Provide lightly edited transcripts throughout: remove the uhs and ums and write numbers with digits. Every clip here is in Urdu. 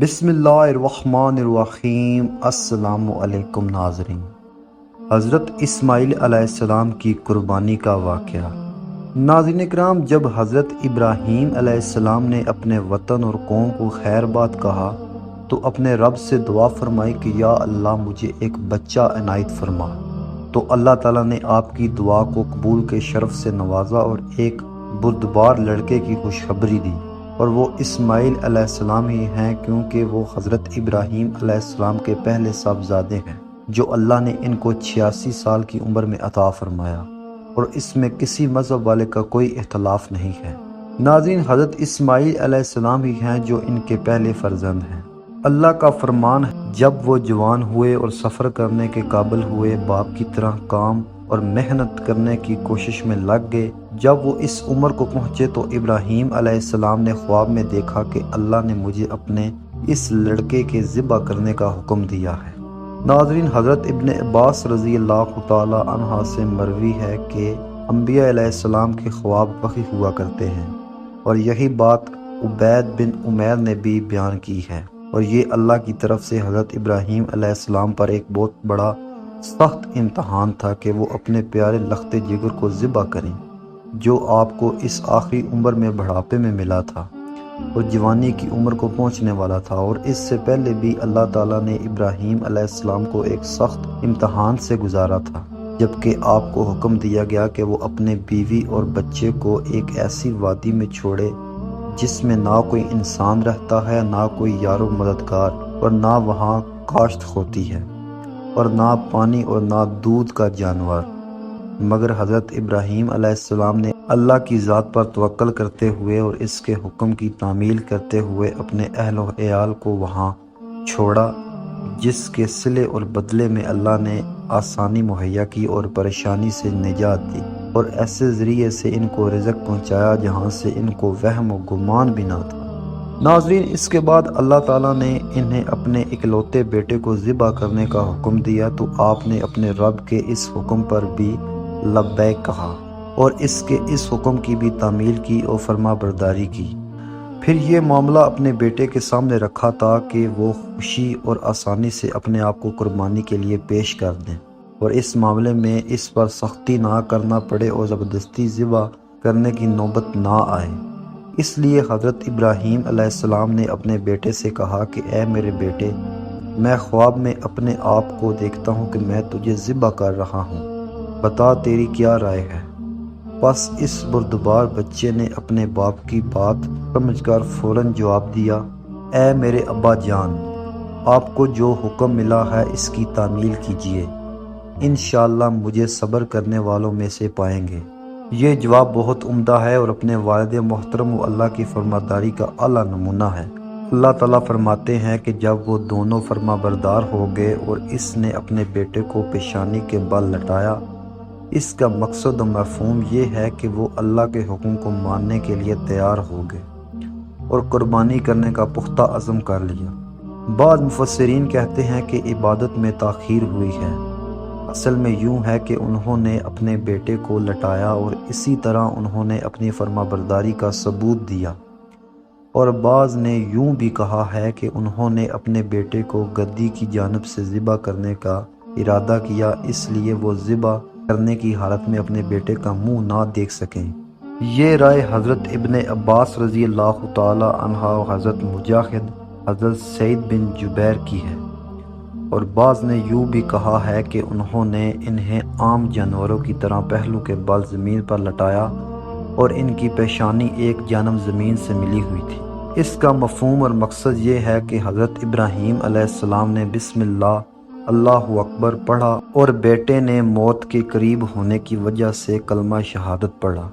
بسم اللہ الرحمن الرحیم۔ السلام علیکم ناظرین۔ حضرت اسماعیل علیہ السلام کی قربانی کا واقعہ۔ ناظرین اکرام، جب حضرت ابراہیم علیہ السلام نے اپنے وطن اور قوم کو خیر بات کہا تو اپنے رب سے دعا فرمائی کہ یا اللہ مجھے ایک بچہ عنایت فرما، تو اللہ تعالیٰ نے آپ کی دعا کو قبول کے شرف سے نوازا اور ایک بردبار لڑکے کی خوشخبری دی، اور وہ اسماعیل علیہ السلام ہی ہیں، کیونکہ وہ حضرت ابراہیم علیہ السلام کے پہلے صاحبزادے ہیں جو اللہ نے ان کو 86 سال کی عمر میں عطا فرمایا، اور اس میں کسی مذہب والے کا کوئی اختلاف نہیں ہے۔ ناظرین، حضرت اسماعیل علیہ السلام ہی ہیں جو ان کے پہلے فرزند ہیں۔ اللہ کا فرمان ہے، جب وہ جوان ہوئے اور سفر کرنے کے قابل ہوئے، باپ کی طرح کام اور محنت کرنے کی کوشش میں لگ گئے۔ جب وہ اس عمر کو پہنچے تو ابراہیم علیہ السلام نے خواب میں دیکھا کہ اللہ نے مجھے اپنے اس لڑکے کے ذبح کرنے کا حکم دیا ہے۔ ناظرین، حضرت ابن عباس رضی اللہ تعالی عنہ سے مروی ہے کہ انبیاء علیہ السلام کے خواب وحی ہوا کرتے ہیں، اور یہی بات عبید بن عمیر نے بھی بیان کی ہے، اور یہ اللہ کی طرف سے حضرت ابراہیم علیہ السلام پر ایک بہت بڑا سخت امتحان تھا کہ وہ اپنے پیارے لخت جگر کو ذبح کریں، جو آپ کو اس آخری عمر میں بڑھاپے میں ملا تھا اور جوانی کی عمر کو پہنچنے والا تھا۔ اور اس سے پہلے بھی اللہ تعالیٰ نے ابراہیم علیہ السلام کو ایک سخت امتحان سے گزارا تھا، جبکہ آپ کو حکم دیا گیا کہ وہ اپنے بیوی اور بچے کو ایک ایسی وادی میں چھوڑے جس میں نہ کوئی انسان رہتا ہے، نہ کوئی یار و مددگار، اور نہ وہاں کاشت ہوتی ہے، اور نہ پانی اور نہ دودھ کا جانور، مگر حضرت ابراہیم علیہ السلام نے اللہ کی ذات پر توکل کرتے ہوئے اور اس کے حکم کی تعمیل کرتے ہوئے اپنے اہل و عیال کو وہاں چھوڑا، جس کے صلے اور بدلے میں اللہ نے آسانی مہیا کی اور پریشانی سے نجات دی، اور ایسے ذریعے سے ان کو رزق پہنچایا جہاں سے ان کو وہم و گمان بھی نہ تھا۔ ناظرین، اس کے بعد اللہ تعالیٰ نے انہیں اپنے اکلوتے بیٹے کو ذبح کرنے کا حکم دیا، تو آپ نے اپنے رب کے اس حکم پر بھی لبیک کہا اور اس حکم کی بھی تعمیل کی اور فرما برداری کی۔ پھر یہ معاملہ اپنے بیٹے کے سامنے رکھا تاکہ وہ خوشی اور آسانی سے اپنے آپ کو قربانی کے لیے پیش کر دیں، اور اس معاملے میں اس پر سختی نہ کرنا پڑے اور زبردستی ذبح کرنے کی نوبت نہ آئے۔ اس لیے حضرت ابراہیم علیہ السلام نے اپنے بیٹے سے کہا کہ اے میرے بیٹے، میں خواب میں اپنے آپ کو دیکھتا ہوں کہ میں تجھے ذبح کر رہا ہوں، بتا تیری کیا رائے ہے؟ پس اس بردبار بچے نے اپنے باپ کی بات سمجھ کر فوراً جواب دیا، اے میرے ابا جان، آپ کو جو حکم ملا ہے اس کی تعمیل کیجیے، انشاءاللہ مجھے صبر کرنے والوں میں سے پائیں گے۔ یہ جواب بہت عمدہ ہے اور اپنے والد محترم و اللہ کی فرماداری کا اعلیٰ نمونہ ہے۔ اللہ تعالیٰ فرماتے ہیں کہ جب وہ دونوں فرما بردار ہو گئے اور اس نے اپنے بیٹے کو پیشانی کے بل لٹایا، اس کا مقصد و مفہوم یہ ہے کہ وہ اللہ کے حکم کو ماننے کے لیے تیار ہو گئے اور قربانی کرنے کا پختہ عزم کر لیا۔ بعض مفسرین کہتے ہیں کہ عبادت میں تاخیر ہوئی ہے، اصل میں یوں ہے کہ انہوں نے اپنے بیٹے کو لٹایا اور اسی طرح انہوں نے اپنی فرما برداری کا ثبوت دیا، اور بعض نے یوں بھی کہا ہے کہ انہوں نے اپنے بیٹے کو گدی کی جانب سے ذبح کرنے کا ارادہ کیا، اس لیے وہ ذبح کرنے کی حالت میں اپنے بیٹے کا منہ نہ دیکھ سکیں۔ یہ رائے حضرت ابن عباس رضی اللہ تعالی عنہ، حضرت مجاہد، حضرت سعید بن جبیر کی ہے، اور بعض نے یوں بھی کہا ہے کہ انہوں نے انہیں عام جانوروں کی طرح پہلو کے بل زمین پر لٹایا اور ان کی پیشانی ایک جانب زمین سے ملی ہوئی تھی۔ اس کا مفہوم اور مقصد یہ ہے کہ حضرت ابراہیم علیہ السلام نے بسم اللہ اللہ اکبر پڑھا اور بیٹے نے موت کے قریب ہونے کی وجہ سے کلمہ شہادت پڑھا۔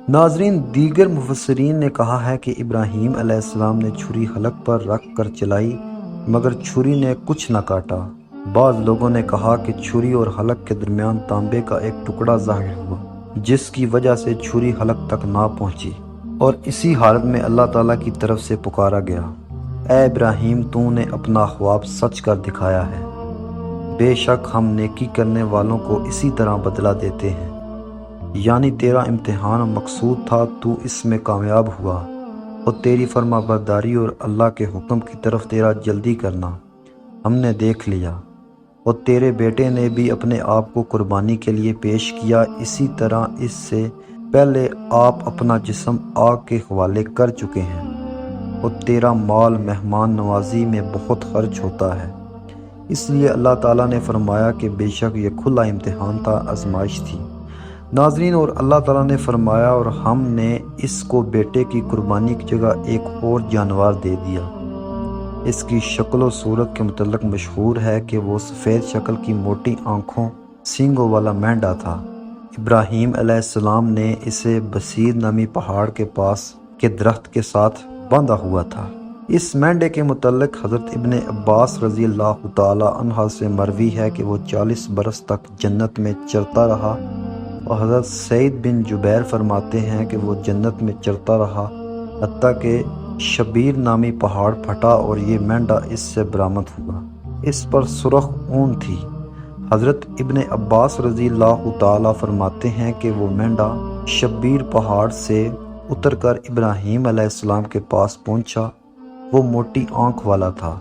ناظرین، دیگر مفسرین نے کہا ہے کہ ابراہیم علیہ السلام نے چھری حلق پر رکھ کر چلائی مگر چھری نے کچھ نہ کاٹا۔ بعض لوگوں نے کہا کہ چھری اور حلق کے درمیان تانبے کا ایک ٹکڑا ظاہر ہوا جس کی وجہ سے چھری حلق تک نہ پہنچی، اور اسی حالت میں اللہ تعالیٰ کی طرف سے پکارا گیا، اے ابراہیم، تو نے اپنا خواب سچ کر دکھایا ہے، بے شک ہم نیکی کرنے والوں کو اسی طرح بدلہ دیتے ہیں۔ یعنی تیرا امتحان مقصود تھا، تو اس میں کامیاب ہوا، اور تیری فرما برداری اور اللہ کے حکم کی طرف تیرا جلدی کرنا ہم نے دیکھ لیا، اور تیرے بیٹے نے بھی اپنے آپ کو قربانی کے لیے پیش کیا، اسی طرح اس سے پہلے آپ اپنا جسم آگ کے حوالے کر چکے ہیں، اور تیرا مال مہمان نوازی میں بہت خرچ ہوتا ہے۔ اس لیے اللہ تعالیٰ نے فرمایا کہ بے شک یہ کھلا امتحان تھا، آزمائش تھی۔ ناظرین، اور اللہ تعالیٰ نے فرمایا اور ہم نے اس کو بیٹے کی قربانی کی جگہ ایک اور جانور دے دیا۔ اس کی شکل و صورت کے متعلق مشہور ہے کہ وہ سفید شکل کی موٹی آنکھوں سینگوں والا مینڈا تھا۔ ابراہیم علیہ السلام نے اسے بصیر نامی پہاڑ کے پاس کے درخت کے ساتھ باندھا ہوا تھا۔ اس مینڈے کے متعلق حضرت ابن عباس رضی اللہ تعالی عنہ سے مروی ہے کہ وہ 40 برس تک جنت میں چرتا رہا، اور حضرت سعید بن جبیر فرماتے ہیں کہ وہ جنت میں چرتا رہا حتیٰ کہ شبیر نامی پہاڑ پھٹا اور یہ مینڈا اس سے برآمد ہوا۔ اس پر سرخ اون تھی۔ حضرت ابن عباس رضی اللہ تعالی فرماتے ہیں کہ وہ مینڈا شبیر پہاڑ سے اتر کر ابراہیم علیہ السلام کے پاس پہنچا، وہ موٹی آنکھ والا تھا۔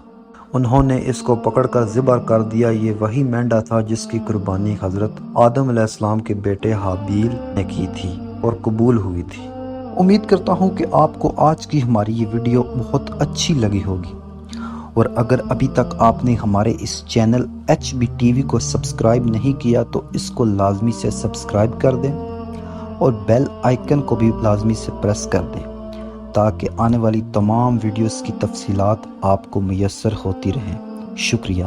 انہوں نے اس کو پکڑ کر ذبح کر دیا۔ یہ وہی مینڈا تھا جس کی قربانی حضرت آدم علیہ السلام کے بیٹے حابیل نے کی تھی اور قبول ہوئی تھی۔ امید کرتا ہوں کہ آپ کو آج کی ہماری یہ ویڈیو بہت اچھی لگی ہوگی، اور اگر ابھی تک آپ نے ہمارے اس چینل HB TV کو سبسکرائب نہیں کیا تو اس کو لازمی سے سبسکرائب کر دیں، اور بیل آئیکن کو بھی لازمی سے پریس کر دیں تاکہ آنے والی تمام ویڈیوز کی تفصیلات آپ کو میسر ہوتی رہیں۔ شکریہ۔